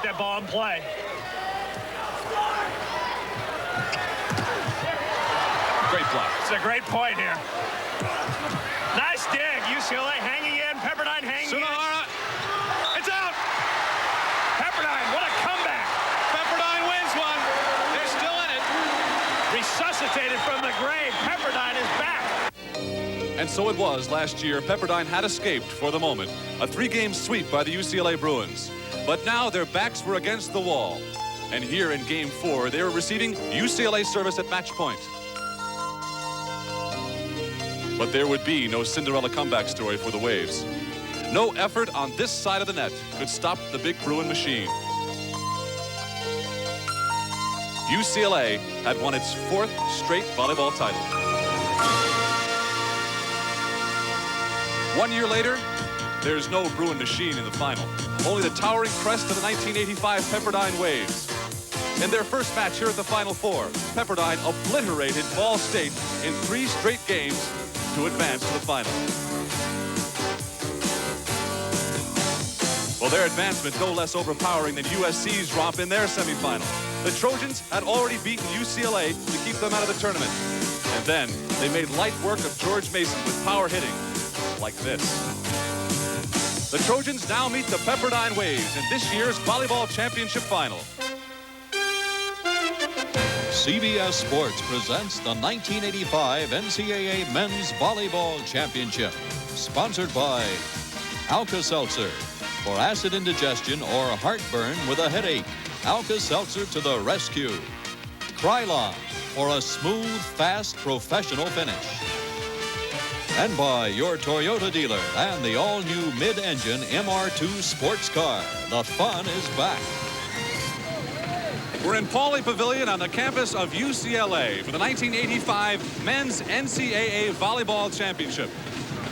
that ball in play. Great block. It's a great point here. Nice dig. UCLA hanging in. Pepperdine hanging in. It's out. Pepperdine, what a comeback. Pepperdine wins one. They're still in it. Resuscitated from the grave. Pepperdine is back. And so it was last year. Pepperdine had escaped for the moment. A 3-game sweep by the UCLA Bruins. But now their backs were against the wall. And here in Game 4, they were receiving UCLA service at match point. But there would be no Cinderella comeback story for the Waves. No effort on this side of the net could stop the big Bruin machine. UCLA had won its 4th straight volleyball title. 1 year later, there's no Bruin machine in the final. Only the towering crest of the 1985 Pepperdine Waves. In their first match here at the Final Four, Pepperdine obliterated Ball State in 3 straight games to advance to the final. Well, their advancement no less overpowering than USC's romp in their semifinal. The Trojans had already beaten UCLA to keep them out of the tournament. And then they made light work of George Mason with power hitting like this. The Trojans now meet the Pepperdine Waves in this year's volleyball championship final. CBS Sports presents the 1985 NCAA Men's Volleyball Championship. Sponsored by Alka-Seltzer. For acid indigestion or heartburn with a headache, Alka-Seltzer to the rescue. Krylon for a smooth, fast, professional finish. And by your Toyota dealer and the all-new mid-engine MR2 sports car. The fun is back. We're in Pauley Pavilion on the campus of UCLA for the 1985 Men's NCAA Volleyball Championship.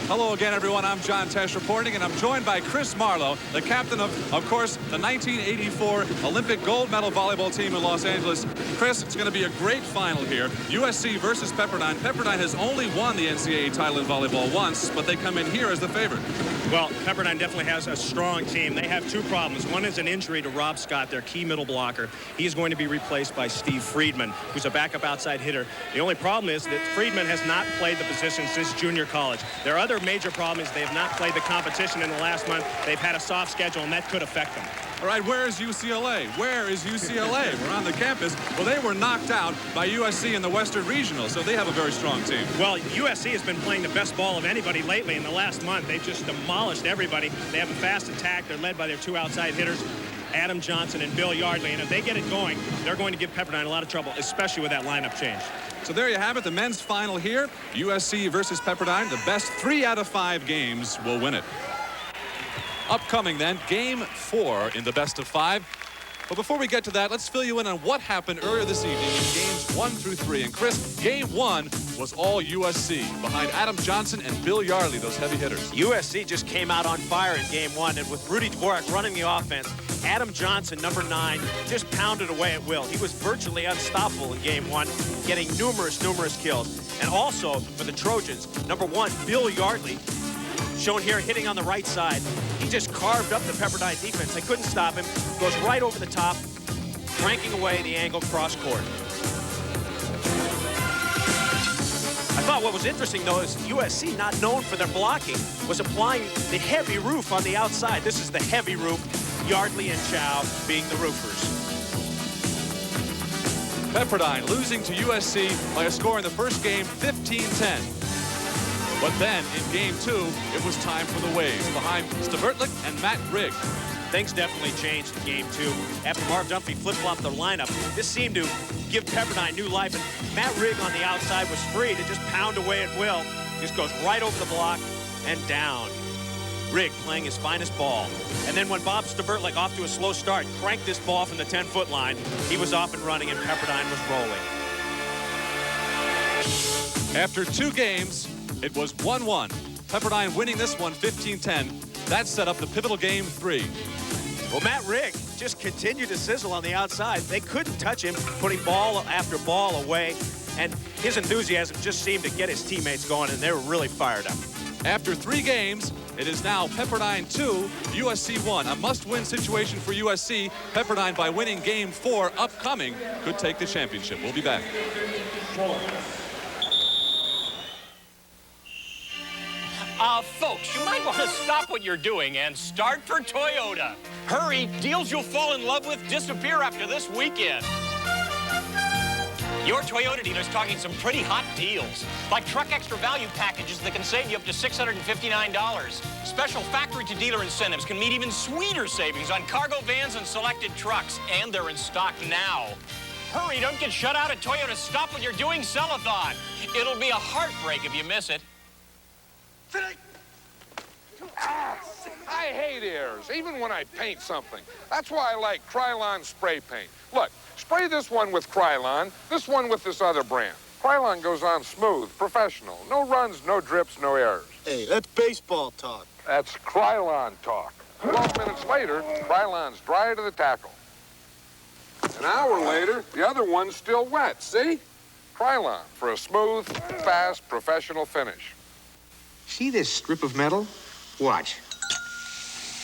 Hello again, everyone. I'm John Tesh reporting, and I'm joined by Chris Marlowe, the captain of course, the 1984 Olympic gold medal volleyball team in Los Angeles. Chris, it's going to be a great final here. USC versus Pepperdine. Pepperdine has only won the NCAA title in volleyball once, but they come in here as the favorite. Well, Pepperdine definitely has a strong team. They have 2 problems. One is an injury to Rob Scott, their key middle blocker. He's going to be replaced by Steve Friedman, who's a backup outside hitter. The only problem is that Friedman has not played the position since junior college. Their other major problem is they have not played the competition in the last month. They've had a soft schedule, and that could affect them. All right, where is UCLA? Where is UCLA? We're on the campus. Well, they were knocked out by USC in the Western Regional, so they have a very strong team. Well, USC has been playing the best ball of anybody lately in the last month. They've just demolished everybody. They have a fast attack. They're led by their 2 outside hitters, Adam Johnson and Bill Yardley. And if they get it going, they're going to give Pepperdine a lot of trouble, especially with that lineup change. So there you have it, the men's final here. USC versus Pepperdine. The best 3 out of 5 games will win it. Upcoming then, Game 4 in the best of 5. But before we get to that, let's fill you in on what happened earlier this evening in Games 1 through 3. And Chris, Game 1 was all USC, behind Adam Johnson and Bill Yardley, those heavy hitters. USC just came out on fire in Game 1, and with Rudy Dvorak running the offense, Adam Johnson, number 9, just pounded away at will. He was virtually unstoppable in Game 1, getting numerous kills. And also, for the Trojans, number 1, Bill Yardley, shown here hitting on the right side. He just carved up the Pepperdine defense. They couldn't stop him. Goes right over the top, cranking away the angle cross court. I thought what was interesting, though, is USC, not known for their blocking, was applying the heavy roof on the outside. This is the heavy roof, Yardley and Chow being the roofers. Pepperdine losing to USC by a score in the first game, 15-10. But then, in Game 2, it was time for the Waves, behind Stavertlik and Matt Rigg. Things definitely changed in Game 2. After Marv Dunphy flip-flopped the lineup, this seemed to give Pepperdine new life. And Matt Rigg on the outside was free to just pound away at will. Just goes right over the block and down. Rigg playing his finest ball. And then when Bob Stavertlik, off to a slow start, cranked this ball from the 10-foot line, he was off and running, and Pepperdine was rolling. After 2 games, it was 1-1. Pepperdine winning this one 15-10. That set up the pivotal Game 3. Well, Matt Rigg just continued to sizzle on the outside. They couldn't touch him, putting ball after ball away. And his enthusiasm just seemed to get his teammates going, and they were really fired up. After 3 games, It is now Pepperdine 2, USC 1. A must-win situation for USC. Pepperdine, by winning Game 4 upcoming, could take the championship. We'll be back. Folks, you might want to stop what you're doing and start for Toyota. Hurry, deals you'll fall in love with disappear after this weekend. Your Toyota dealer's talking some pretty hot deals, like truck extra value packages that can save you up to $659. Special factory-to-dealer incentives can mean even sweeter savings on cargo vans and selected trucks, and they're in stock now. Hurry, don't get shut out at Toyota's Stop What You're Doing Sell-a-thon. It'll be a heartbreak if you miss it. I hate errors, even when I paint something. That's why I like Krylon spray paint. Look, spray this one with Krylon, this one with this other brand. Krylon goes on smooth, professional. No runs, no drips, no errors. Hey, that's baseball talk. That's Krylon talk. 12 minutes later, Krylon's dry to the tackle. An hour later, the other one's still wet, see? Krylon for a smooth, fast, professional finish. See this strip of metal? Watch.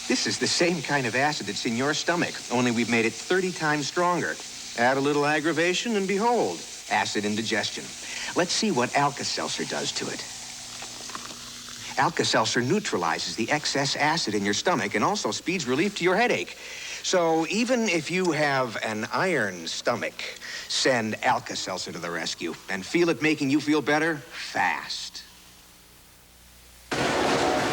This is the same kind of acid that's in your stomach, only we've made it 30 times stronger. Add a little aggravation and behold, acid indigestion. Let's see what Alka-Seltzer does to it. Alka-Seltzer neutralizes the excess acid in your stomach and also speeds relief to your headache. So even if you have an iron stomach, send Alka-Seltzer to the rescue and feel it making you feel better fast.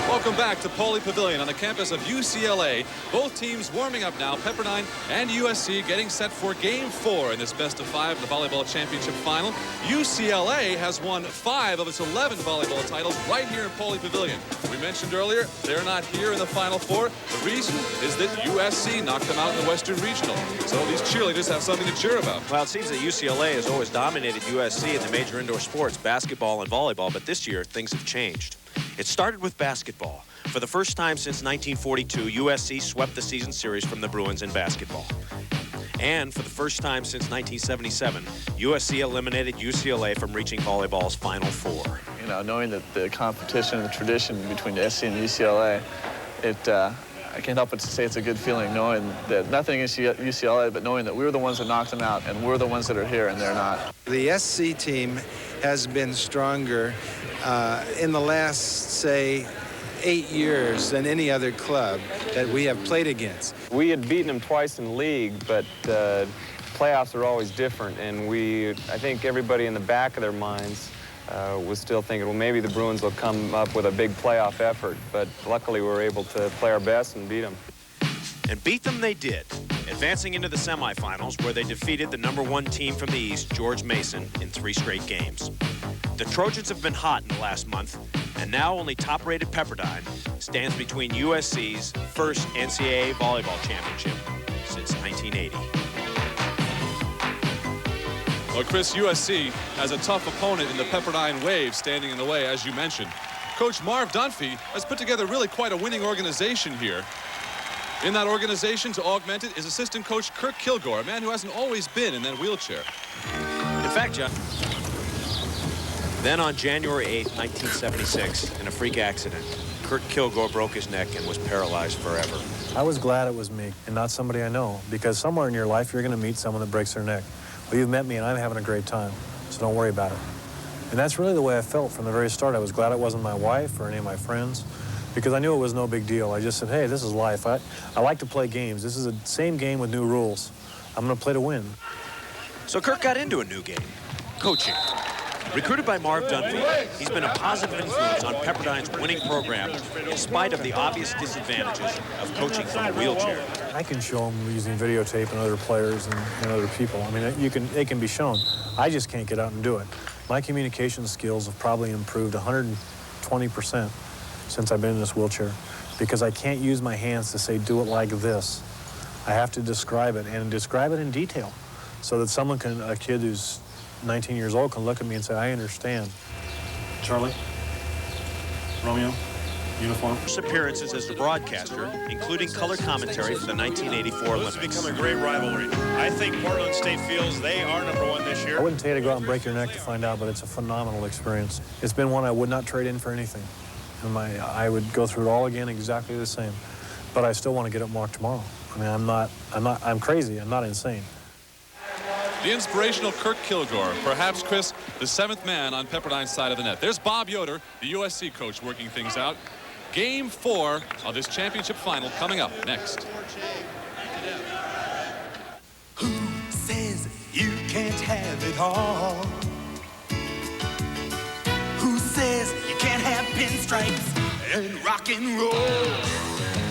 Welcome back to Pauley Pavilion on the campus of UCLA. Both teams warming up now. Pepperdine and USC getting set for Game 4 in this best-of-5 of the volleyball championship final. UCLA has won 5 of its 11 volleyball titles right here in Pauley Pavilion. We mentioned earlier they're not here in the Final Four. The reason is that USC knocked them out in the Western Regional. So these cheerleaders have something to cheer about. Well, it seems that UCLA has always dominated USC in the major indoor sports, basketball and volleyball, but this year things have changed. It started with basketball. For the first time since 1942, USC swept the season series from the Bruins in basketball. And for the first time since 1977, USC eliminated UCLA from reaching volleyball's Final Four. You know, knowing that the competition and the tradition between SC and UCLA, I can't help but to say it's a good feeling knowing that nothing against UCLA, but knowing that we were the ones that knocked them out and we're the ones that are here and they're not. The SC team has been stronger in the last, say, 8 years than any other club that we have played against. We had beaten them twice in the league, but playoffs are always different, and I think everybody in the back of their minds was still thinking, well, maybe the Bruins will come up with a big playoff effort, but luckily we were able to play our best and beat them. And beat them they did, advancing into the semifinals where they defeated the #1 team from the East, George Mason, in 3 straight games. The Trojans have been hot in the last month, and now only top-rated Pepperdine stands between USC's first NCAA volleyball championship since 1980. Well, Chris, USC has a tough opponent in the Pepperdine Wave standing in the way, as you mentioned. Coach Marv Dunphy has put together really quite a winning organization here. In that organization, to augment it, is assistant coach Kirk Kilgore, a man who hasn't always been in that wheelchair. In fact, Jeff, then on January 8, 1976, in a freak accident, Kirk Kilgore broke his neck and was paralyzed forever. I was glad it was me and not somebody I know, because somewhere in your life you're going to meet someone that breaks their neck. Well, you've met me and I'm having a great time, so don't worry about it. And that's really the way I felt from the very start. I was glad it wasn't my wife or any of my friends, because I knew it was no big deal. I just said, hey, this is life. I like to play games. This is the same game with new rules. I'm going to play to win. So Kirk got into a new game, coaching. Recruited by Marv Dunphy, he's been a positive influence on Pepperdine's winning program in spite of the obvious disadvantages of coaching from a wheelchair. I can show them using videotape and other players and other people. I mean, they can be shown. I just can't get out and do it. My communication skills have probably improved 120% since I've been in this wheelchair, because I can't use my hands to say, do it like this. I have to describe it, and describe it in detail, so that a kid who's 19 years old can look at me and say, I understand. Charlie, Romeo, uniform. First appearances as the broadcaster, including color commentary for the 1984 Olympics. It's become a great rivalry. I think Portland State feels they are #1 this year. I wouldn't tell you to go out and break your neck to find out, but it's a phenomenal experience. It's been one I would not trade in for anything. And I would go through it all again exactly the same. But I still want to get it marked tomorrow. I mean, I'm crazy. I'm not insane. The inspirational Kirk Kilgore, perhaps, Chris, the 7th man on Pepperdine's side of the net. There's Bob Yoder, the USC coach, working things out. Game 4 of this championship final coming up next. Who says you can't have it all? Who says you can't have pinstripes and rock and roll?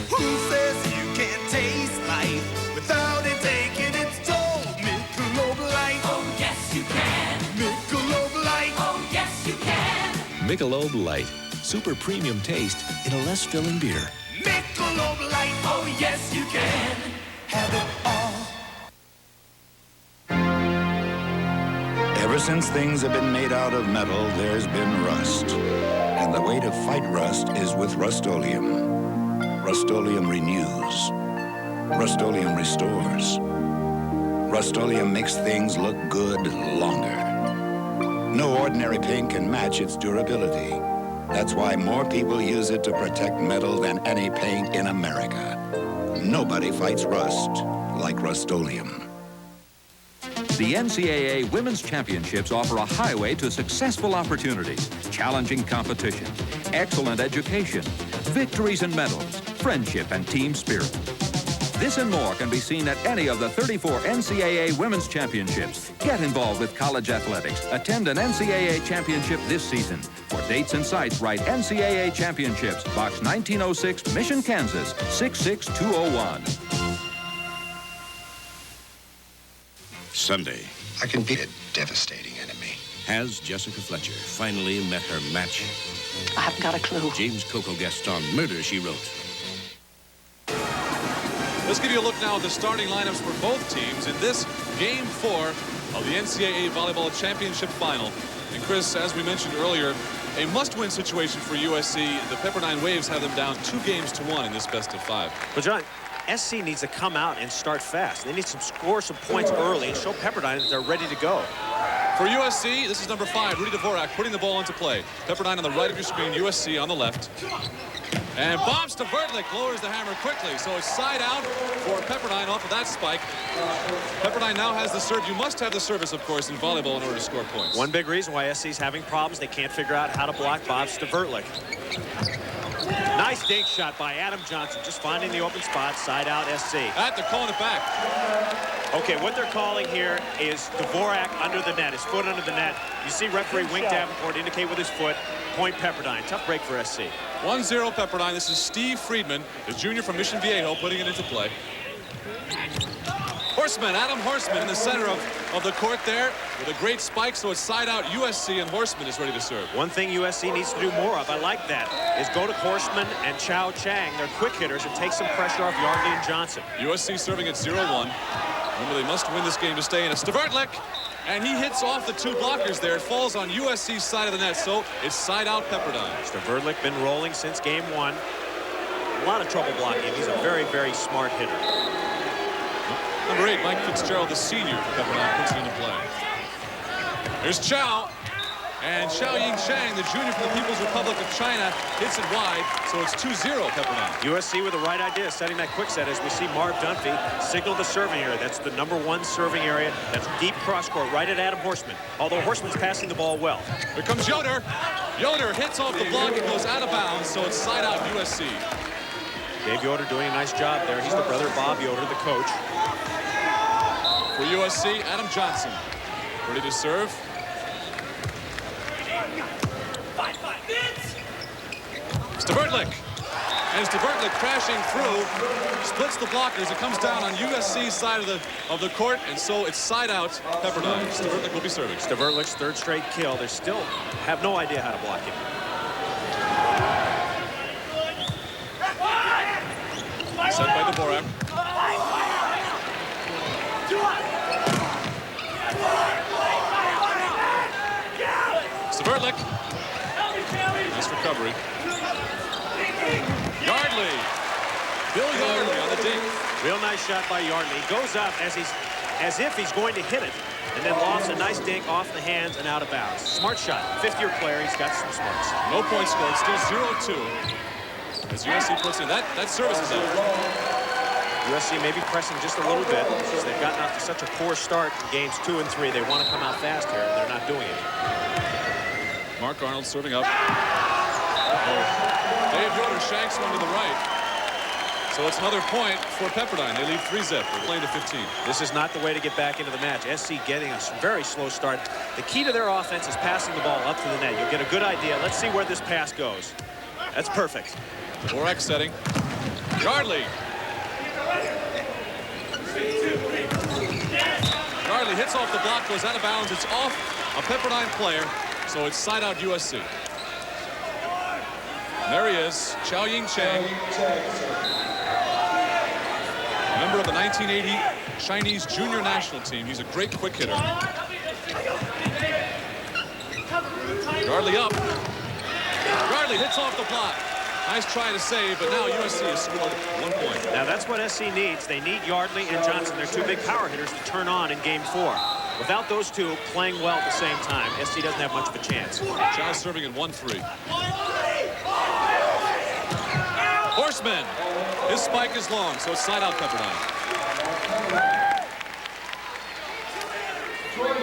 Who says you can't taste life without it taking its toll? Michelob Light. Oh, yes, you can. Michelob Light. Oh, yes, you can. Michelob Light. Super premium taste in a less filling beer. Michelob Light. Oh, yes, you can. Have it all. Ever since things have been made out of metal, there's been rust. And the way to fight rust is with Rust-Oleum. Rust-Oleum renews. Rust-Oleum restores. Rust-Oleum makes things look good longer. No ordinary paint can match its durability. That's why more people use it to protect metal than any paint in America. Nobody fights rust like Rust-Oleum. The NCAA Women's Championships offer a highway to successful opportunities, challenging competition, excellent education, victories and medals, friendship and team spirit. This and more can be seen at any of the 34 NCAA Women's Championships. Get involved with college athletics. Attend an NCAA championship this season. For dates and sites, write NCAA Championships, Box 1906, Mission, Kansas, 66201. Sunday. I can beat a devastating enemy. Has Jessica Fletcher finally met her match? I haven't got a clue. James Coco Gaston, Murder, She Wrote. Let's give you a look now at the starting lineups for both teams in this Game 4 of the NCAA Volleyball Championship Final. And Chris, as we mentioned earlier, a must-win situation for USC. The Pepperdine Waves have them down 2-1 in this best-of-5. But John, SC needs to come out and start fast. They need to score some points early and show Pepperdine that they're ready to go. For USC, this is number 5, Rudy Dvorak, putting the ball into play. Pepperdine on the right of your screen, USC on the left. And Bob Stavertlik lowers the hammer quickly, so it's side out for Pepperdine off of that spike. Pepperdine now has the serve. You must have the service, of course, in volleyball in order to score points. One big reason why SC's having problems, they can't figure out how to block Bob Stavertlik. Nice dink shot by Adam Johnson, just finding the open spot, side out SC. They're calling it back. Okay, what they're calling here is Dvorak under the net, his foot under the net. You see referee Wink Davenport indicate with his foot, point Pepperdine. Tough break for SC. 1-0 Pepperdine. This is Steve Friedman, the junior from Mission Viejo, putting it into play. Horseman, Adam Horseman in the center of the court there with a great spike, so it's side out USC, and Horseman is ready to serve. One thing USC needs to do more of, I like that, is go to Horseman and Chow Chang. They're quick hitters and take some pressure off Yardley and Johnson. USC serving at 0-1. Remember, they must win this game to stay in. It's Stavertlik, and he hits off the 2 blockers there. It falls on USC's side of the net, so it's side out Pepperdine. Stavertlik been rolling since game 1. A lot of trouble blocking. He's a very, very smart hitter. Number 8, Mike Fitzgerald, the senior for Pepperdine, puts it into play. Here's Chow. And Xiaoying Chang, the junior from the People's Republic of China, hits it wide, so it's 2-0 Pepperdine. USC with the right idea, setting that quick set as we see Marv Dunphy signal the serving area. That's the number 1 serving area. That's deep cross court right at Adam Horseman, although Horseman's passing the ball well. Here comes Yoder. Yoder hits off the block and goes out of bounds, so it's side out USC. Dave Yoder doing a nice job there. He's the brother Bob Yoder, the coach. For USC, Adam Johnson ready to serve. Stavertlik. And Stavertlik crashing through, splits the blockers. It comes down on USC's side of the court, and so it's side out Pepperdine. Stavertlik will be serving. Stavertlik's 3rd straight kill. They still have no idea how to block him. Set by Dvorak. Stavertlik. Nice recovery. Yardley. Bill Yardley on the dink. Real nice shot by Yardley. He goes up as he's as if he's going to hit it, and then lofts a nice dink off the hands and out of bounds. Smart shot. Fifth-year player. He's got some smarts. No points scored. Still 0-2. As USC puts in that service is out. USC may be pressing just a little bit because they've gotten off to such a poor start in games 2 and 3. They want to come out fast here, and they're not doing it. Mark Arnold serving up. Dave Yoder shanks one to the right. So it's another point for Pepperdine. They lead 3-zip. They're playing to 15. This is not the way to get back into the match. SC getting a very slow start. The key to their offense is passing the ball up to the net. You'll get a good idea. Let's see where this pass goes. That's perfect. 4X setting. Yardley. Yardley hits off the block, goes out of bounds. It's off a Pepperdine player, so it's side out USC. And there he is, Chow Ying Chang. Member of the 1980 Chinese junior national team. He's a great quick hitter. Yardley up. Yardley hits off the block. Nice try to save, but now USC has scored 1 point. Now that's what SC needs. They need Yardley and Johnson. They're two big power hitters to turn on in game 4. Without those two playing well at the same time, SC doesn't have much of a chance. Chow serving in 1-3. Horseman. His spike is long, so it's side out Pepperdine.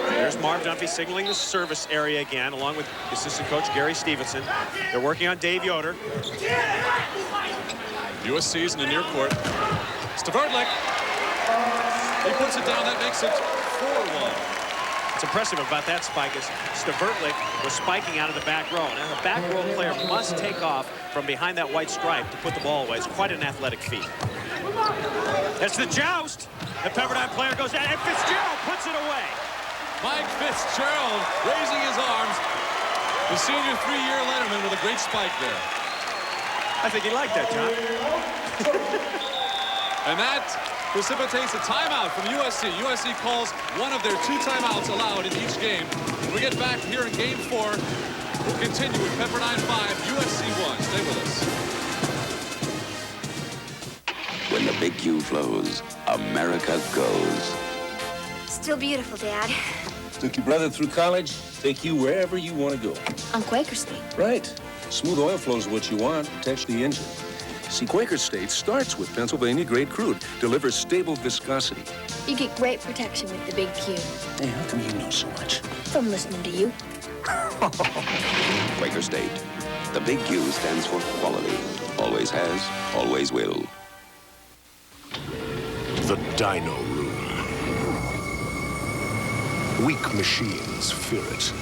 There's Marv Dunphy signaling the service area again, along with assistant coach Gary Stevenson. They're working on Dave Yoder. USC's in the near court. Staverdlik. He puts it down. That makes it 4-1. What's impressive about that spike is Staverdlik was spiking out of the back row. And a back row player must take off from behind that white stripe to put the ball away. It's quite an athletic feat. That's the joust. The Pepperdine player goes down, and Fitzgerald puts it away. Mike Fitzgerald raising his arms. The senior 3-year letterman with a great spike there. I think he liked that, John. And that precipitates a timeout from USC. USC calls one of their 2 timeouts allowed in each game. When we get back here in game 4, we'll continue with Pepperdine 5, USC 1. Stay with us. When the big Q flows, America goes. Still beautiful, Dad. Took your brother through college, take you wherever you want to go. On Quaker State. Right. Smooth oil flow is what you want, protects the engine. See, Quaker State starts with Pennsylvania-grade crude, delivers stable viscosity. You get great protection with the big Q. Hey, how come you know so much? From listening to you. Quaker State. The big Q stands for quality. Always has, always will. The Dyno Room. Weak machines fear it.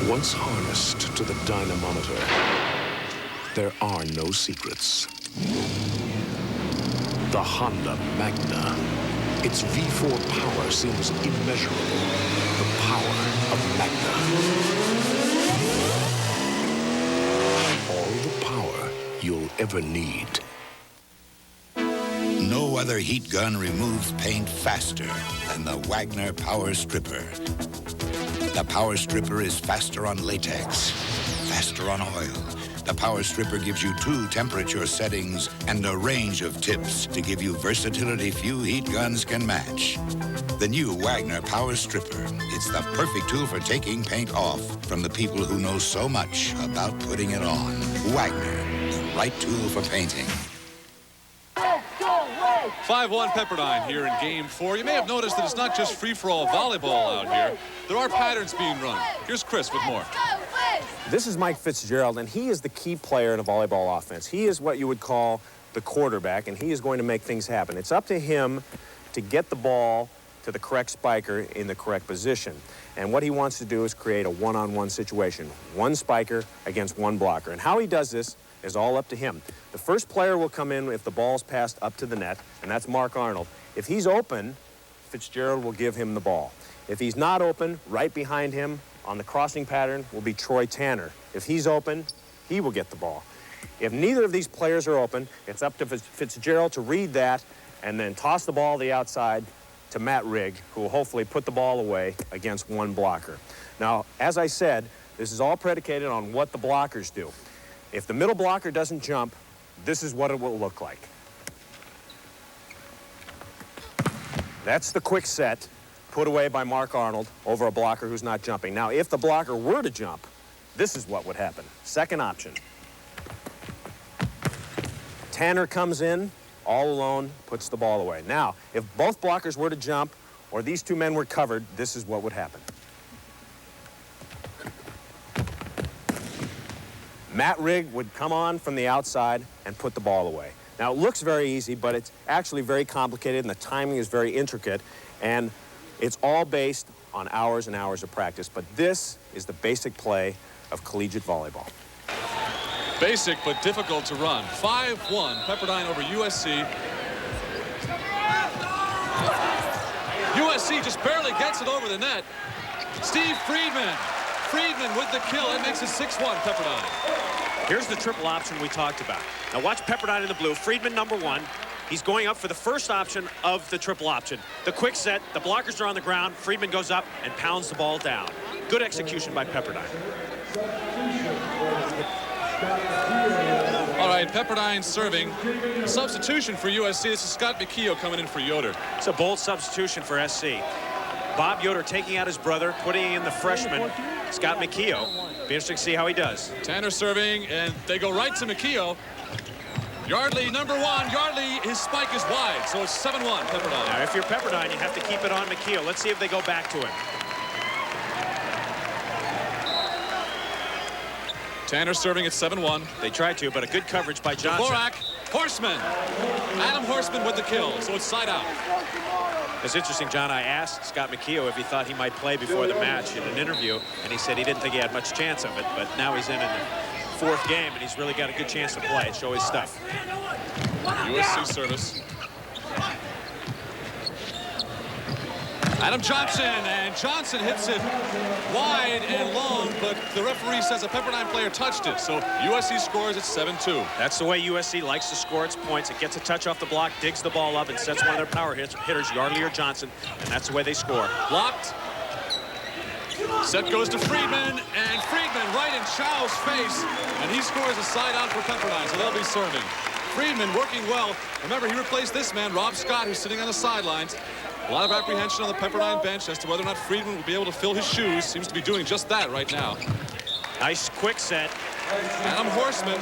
Once harnessed to the dynamometer, there are no secrets. The Honda Magna. Its V4 power seems immeasurable. The power of Magna. All the power you'll ever need. No other heat gun removes paint faster than the Wagner Power Stripper. The Power Stripper is faster on latex, faster on oil. The Power Stripper gives you 2 temperature settings and a range of tips to give you versatility few heat guns can match. The new Wagner Power Stripper. It's the perfect tool for taking paint off from the people who know so much about putting it on. Wagner, the right tool for painting. 5-1 Pepperdine here in game 4. You may have noticed that it's not just free-for-all volleyball out here. There are patterns being run. Here's Chris with more. This is Mike Fitzgerald, and he is the key player in a volleyball offense. He is what you would call the quarterback, and he is going to make things happen. It's up to him to get the ball to the correct spiker in the correct position. And what he wants to do is create a one-on-one situation. One spiker against one blocker. And how he does this is all up to him. The first player will come in if the ball's passed up to the net, and that's Mark Arnold. If he's open, Fitzgerald will give him the ball. If he's not open, right behind him on the crossing pattern will be Troy Tanner. If he's open, he will get the ball. If neither of these players are open, it's up to Fitzgerald to read that and then toss the ball to the outside to Matt Rigg, who will hopefully put the ball away against one blocker. Now, as I said, this is all predicated on what the blockers do. If the middle blocker doesn't jump, this is what it will look like. That's the quick set put away by Mark Arnold over a blocker who's not jumping. Now, if the blocker were to jump, this is what would happen. Second option. Tanner comes in all alone, puts the ball away. Now, if both blockers were to jump or these two men were covered, this is what would happen. Matt Rigg would come on from the outside and put the ball away. Now, it looks very easy, but it's actually very complicated, and the timing is very intricate, and it's all based on hours and hours of practice. But this is the basic play of collegiate volleyball. Basic, but difficult to run. 5-1, Pepperdine over USC. USC just barely gets it over the net. Steve Friedman. Friedman with the kill. It makes it 6-1, Pepperdine. Here's the triple option we talked about. Now watch Pepperdine in the blue. Friedman number 1. He's going up for the first option of the triple option. The quick set, the blockers are on the ground. Friedman goes up and pounds the ball down. Good execution by Pepperdine. All right, Pepperdine serving. Substitution for USC. This is Scott McKeough coming in for Yoder. It's a bold substitution for SC. Bob Yoder taking out his brother, putting in the freshman, Scott McKeough. Be interesting to see how he does. Tanner serving, and they go right to McKeough. Yardley, number 1. Yardley, his spike is wide, so it's 7-1, Pepperdine. Now, if you're Pepperdine, you have to keep it on McKeough. Let's see if they go back to him. Tanner serving at 7-1. They tried to, but a good coverage by Johnson. Dvorak, Horseman. Adam Horseman with the kill, so it's side out. It's interesting, John. I asked Scott McKeough if he thought he might play before the match in an interview, and he said he didn't think he had much chance of it, but now he's in the 4th game, and he's really got a good chance to play and show his stuff. USC service. Adam Johnson, and Johnson hits it wide and long, but the referee says a Pepperdine player touched it, so USC scores at 7-2. That's the way USC likes to score its points. It gets a touch off the block, digs the ball up, and sets one of their power hitters, Yardley or Johnson, and that's the way they score. Blocked. Set goes to Friedman, and Friedman right in Chow's face, and he scores a side out for Pepperdine, so they'll be serving. Friedman working well. Remember, he replaced this man, Rob Scott, who's sitting on the sidelines. A lot of apprehension on the Pepperdine bench as to whether or not Friedman will be able to fill his shoes. Seems to be doing just that right now. Nice quick set. Adam Horseman.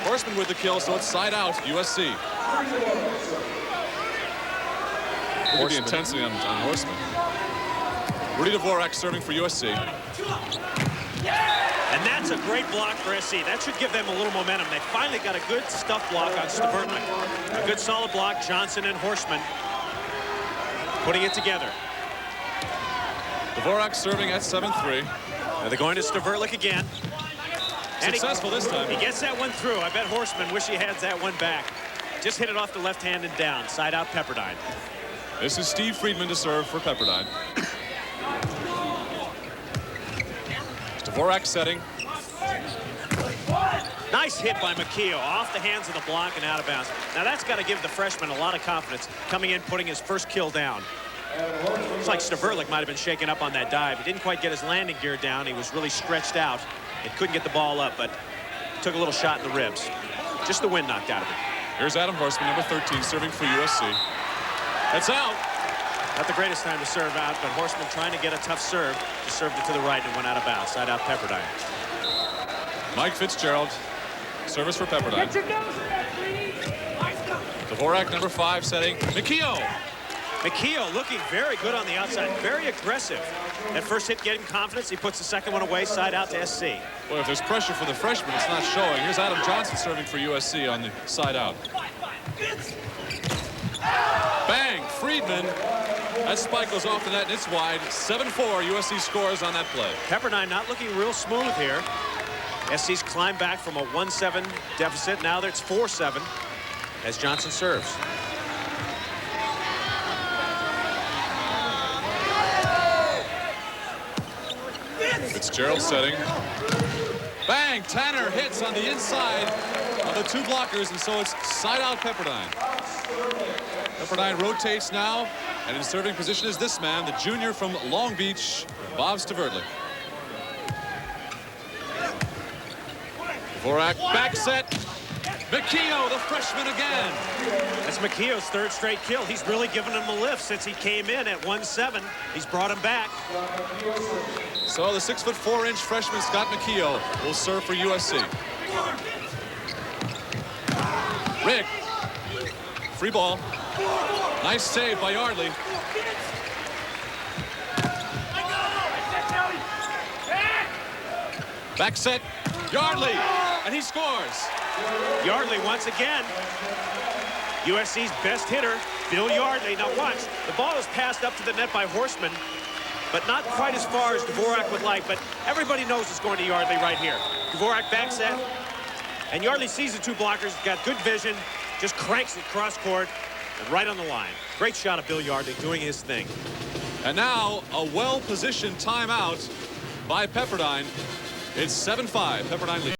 Horseman with the kill, so it's side out, USC. Look at the intensity on Horseman. Rudy Dvorak serving for USC. And that's a great block for SC. That should give them a little momentum. They finally got a good stuff block on Stavertman. A good solid block, Johnson and Horseman putting it together. Dvorak serving at 7-3. Now they're going to Stavertlik again. And successful this time. He gets that one through. I bet Horseman wish he had that one back. Just hit it off the left hand and down. Side out Pepperdine. This is Steve Friedman to serve for Pepperdine. Dvorak setting. Nice hit by McKeough off the hands of the block and out of bounds. Now that's got to give the freshman a lot of confidence coming in, putting his first kill down. Looks like Stavertlik might have been shaken up on that dive. He didn't quite get his landing gear down. He was really stretched out and couldn't get the ball up, but took a little shot in the ribs. Just the wind knocked out of it. Here's Adam Horseman, number 13, serving for USC. That's out. Not the greatest time to serve out, but Horseman trying to get a tough serve. Just served it to the right and went out of bounds. Side out Pepperdine. Mike Fitzgerald, service for Pepperdine. Dvorak, number 5, setting. McKeough. McKeough looking very good on the outside, very aggressive. That first hit getting confidence. He puts the second one away, side out to SC. Well, if there's pressure for the freshman, it's not showing. Here's Adam Johnson serving for USC on the side out. Bang, Friedman. That spike goes off the net and it's wide. 7-4, USC scores on that play. Pepperdine not looking real smooth here. SC's climbed back from a 1-7 deficit. Now it's 4-7 as Johnson serves. Fitzgerald setting. Bang! Tanner hits on the inside of the two blockers, and so it's side out Pepperdine. Pepperdine rotates now, and in serving position is this man, the junior from Long Beach, Bob Stavertlik. Dvorak back set. McKeough, the freshman again. That's McKeough's third straight kill. He's really given him a lift since he came in at 1-7. He's brought him back. So the 6'4" freshman Scott McKeough will serve for USC. Rick. Free ball. Nice save by Yardley. Back set. Yardley. And he scores. Yardley once again. USC's best hitter, Bill Yardley. Now watch. The ball is passed up to the net by Horseman, but not quite as far as Dvorak would like. But everybody knows it's going to Yardley right here. Dvorak back set. And Yardley sees the two blockers, got good vision, just cranks it cross court and right on the line. Great shot of Bill Yardley doing his thing. And now a well-positioned timeout by Pepperdine. It's 7-5. Pepperdine leads.